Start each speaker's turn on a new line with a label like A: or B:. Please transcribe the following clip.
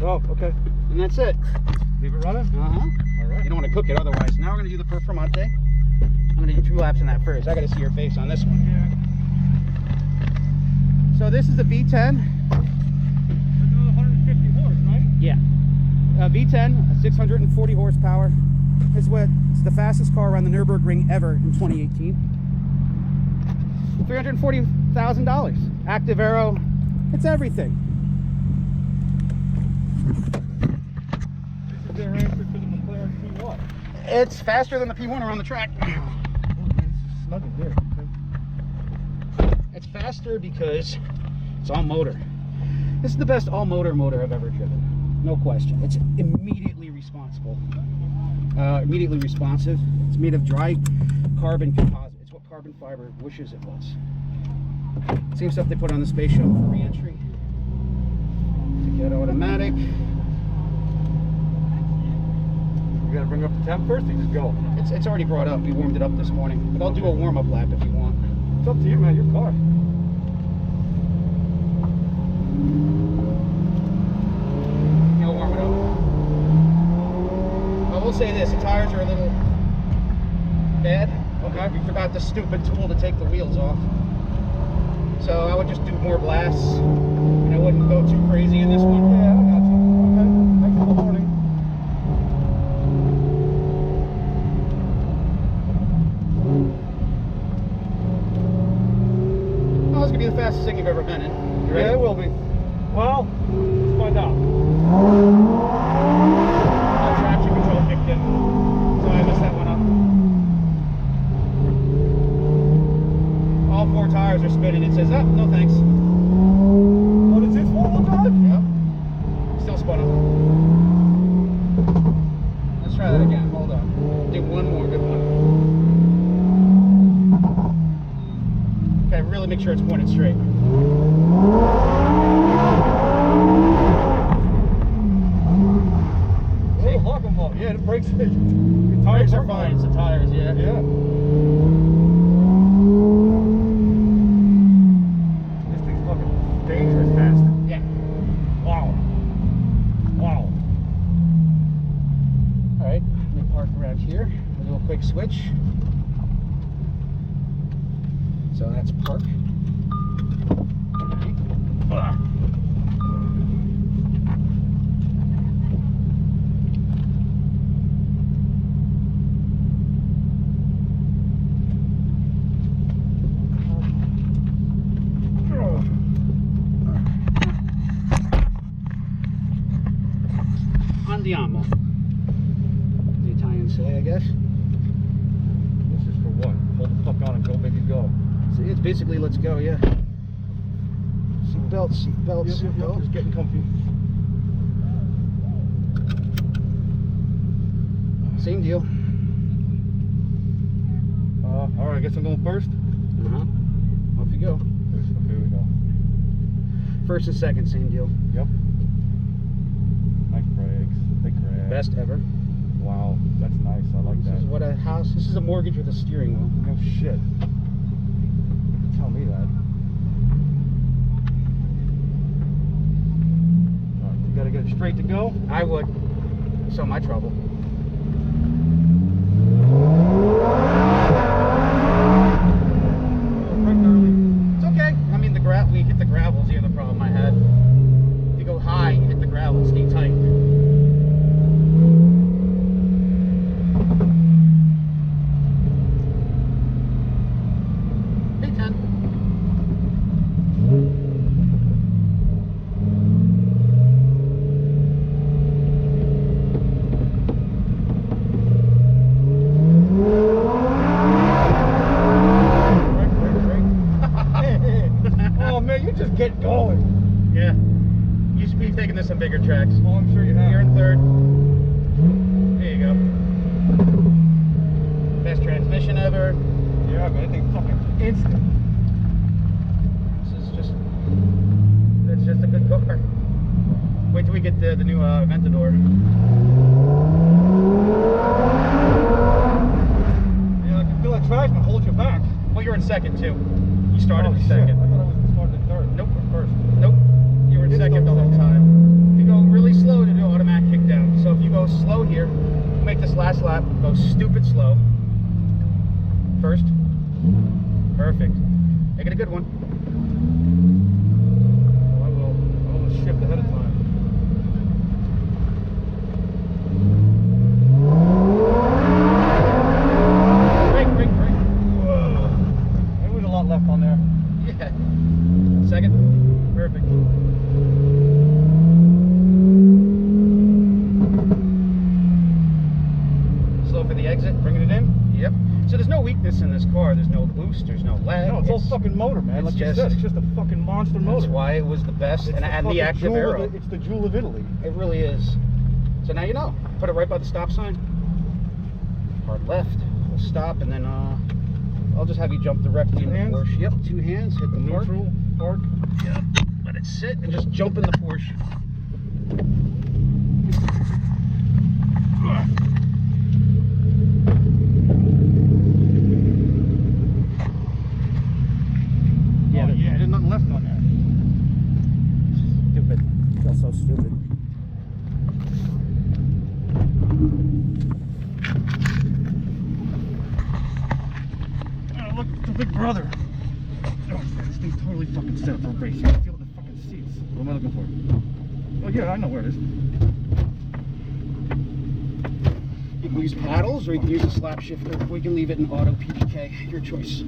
A: Oh, okay.
B: And that's it.
A: Leave it running?
B: Uh-huh.
A: All right.
B: You don't want to cook it otherwise. Now we're going to do the Performante. I'm going to do 2 laps on that first. I got to see your face on this one.
A: Yeah.
B: So this is a V10.
A: That's another 150 horse, right?
B: Yeah. V10, 640 horsepower. It's the fastest car around the Nürburgring ever in 2018. $340,000. Active aero. It's everything.
A: This is their answer to the McLaren P1.
B: It's faster than the P1 around the track.
A: Oh, man, this is snug in there. Okay.
B: It's faster because it's all motor. This is the best all motor motor I've ever driven. No question. It's immediately responsive. It's made of dry carbon composite. It's what carbon fiber wishes it was. Same stuff they put on the space shuttle for re-entry. To get automatic.
A: You gotta bring up the temp first, or you just go?
B: It's already brought up. We warmed it up this morning. But I'll do a warm-up lap if you want.
A: It's up to you, man. Your car.
B: I'll warm it up. I will say this, the tires are a little bad. Okay. We forgot the stupid tool to take the wheels off. So I would just do more blasts. And I wouldn't go too crazy in this one.
A: Yeah, I got you. Okay. Thanks for the warning.
B: Oh, this could be the fastest thing you've ever been in. You ready?
A: Yeah, it will be. Well, let's find out.
B: Traction control kicked in. So I messed that one up. All 4 tires are spinning. It says, oh, no thanks.
A: What is this, 4-wheel drive?
B: Yep. Still spun up. Let's try that again. Hold on. Do one more good one. Okay, really make sure it's pointed straight.
A: Yeah, the brakes. The
B: Tires are fine. It's the tires, yeah.
A: Yeah. This thing's fucking dangerous fast.
B: Yeah.
A: Wow. Wow.
B: All right, let me park around here. We'll do a quick switch. So that's park. All right. Andiamo. The Italians say, I guess.
A: This is for what? Hold the fuck on and go, make it go.
B: So it's basically let's go, yeah. Seat belts, seat belts, seat belts.
A: Just getting comfy.
B: Same deal.
A: All right, I guess I'm going first.
B: Off you go.
A: Here we go.
B: First and second, same deal.
A: Yep. Nice brakes. Big crash.
B: Best ever.
A: Wow, that's nice. I like that.
B: This is what a house. This is a mortgage with a steering wheel.
A: No shit. Tell me that. All right, you gotta get it straight to go.
B: I would. So my trouble. It's okay. I mean, when you hit the gravel is the other problem I had. If you go high, you hit the gravel, stay tight. Hey, 10.
A: Oh man, you just get going.
B: Yeah. You should be taking this on bigger tracks.
A: Oh, I'm sure you have.
B: You're in third. There you go. Best transmission ever.
A: Yeah, man, that thing fucking instant.
B: It's just a good car. Wait till we get the new Aventador.
A: Yeah, I can feel that traction hold you back.
B: Well, you're in second too. You started in
A: shit.
B: second.
A: I thought I was starting in third.
B: Nope.
A: Or first.
B: Nope. You were in
A: It's
B: second the
A: not
B: whole
A: second.
B: time. If you go really slow, make this last lap go stupid slow. First. Perfect. Make it a good one.
A: Oh, I will shift ahead of time.
B: Brake.
A: Whoa. There was a lot left on there.
B: Yeah. Second. Perfect. Slow for the exit, bringing it in. Yep. So there's no weakness in this car. There's no boost. There's no lag.
A: No, it's all fucking motor, man. Like you said, it's just a fucking monster motor.
B: That's why it was the best and the active aero.
A: It's the jewel of Italy.
B: It really is. So now you know. Put it right by the stop sign. Hard left. We'll stop, and then I'll just have you jump directly in the Porsche. Yep, 2 hands. Hit the
A: Neutral, park.
B: Yep. Let it sit and just jump in the Porsche.
A: Yeah, there's nothing left on there.
B: Stupid. I feel so stupid.
A: Oh, look, it's the big brother. Oh, man, this thing's totally fucking set up for racing. I feel the fucking seats. What am I looking for? Oh, yeah, I know where it is.
B: You can use paddles or you can use a slap shifter. We can leave it in auto PPK. Your choice.